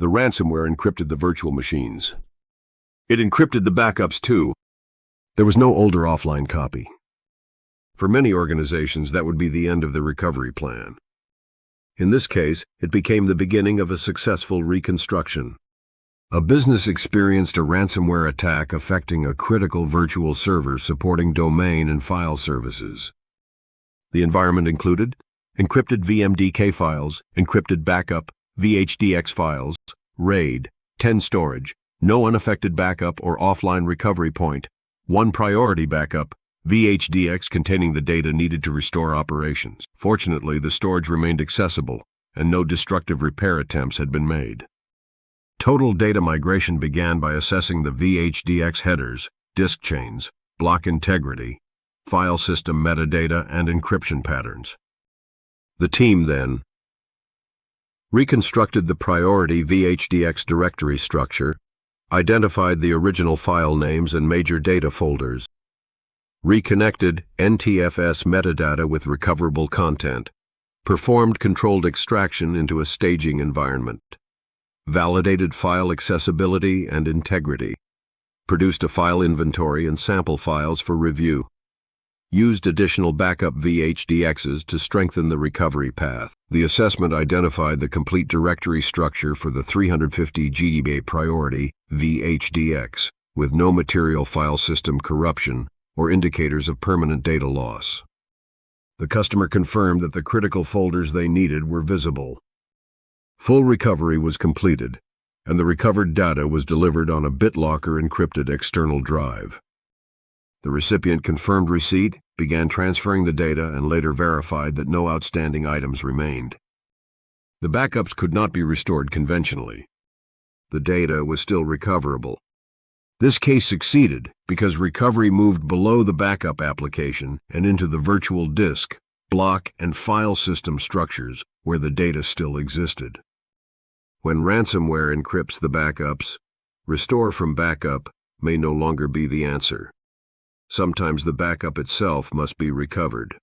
The ransomware encrypted the virtual machines. It encrypted the backups too. There was no older offline copy. For many organizations, that would be the end of the recovery plan. In this case, it became the beginning of a successful reconstruction. A business experienced a ransomware attack affecting a critical virtual server supporting domain and file services. The environment included encrypted VMDK files, encrypted backup, VHDX files, RAID, 10 storage, no unaffected backup or offline recovery point, 1 priority backup, VHDX containing the data needed to restore operations. Fortunately, the storage remained accessible, and no destructive repair attempts had been made. Total data migration began by assessing the VHDX headers, disk chains, block integrity, file system metadata, and encryption patterns. The team then reconstructed the priority VHDX directory structure, identified the original file names and major data folders, reconnected NTFS metadata with recoverable content, performed controlled extraction into a staging environment, validated file accessibility and integrity, produced a file inventory and sample files for review, used additional backup VHDXs to strengthen the recovery path. The assessment identified the complete directory structure for the 350 GB priority VHDX, with no material file system corruption or indicators of permanent data loss. The customer confirmed that the critical folders they needed were visible. Full recovery was completed, and the recovered data was delivered on a BitLocker encrypted external drive. The recipient confirmed receipt, began transferring the data, and later verified that no outstanding items remained. The backups could not be restored conventionally. The data was still recoverable. This case succeeded because recovery moved below the backup application and into the virtual disk, block, and file system structures where the data still existed. When ransomware encrypts the backups, restore from backup may no longer be the answer. Sometimes the backup itself must be recovered.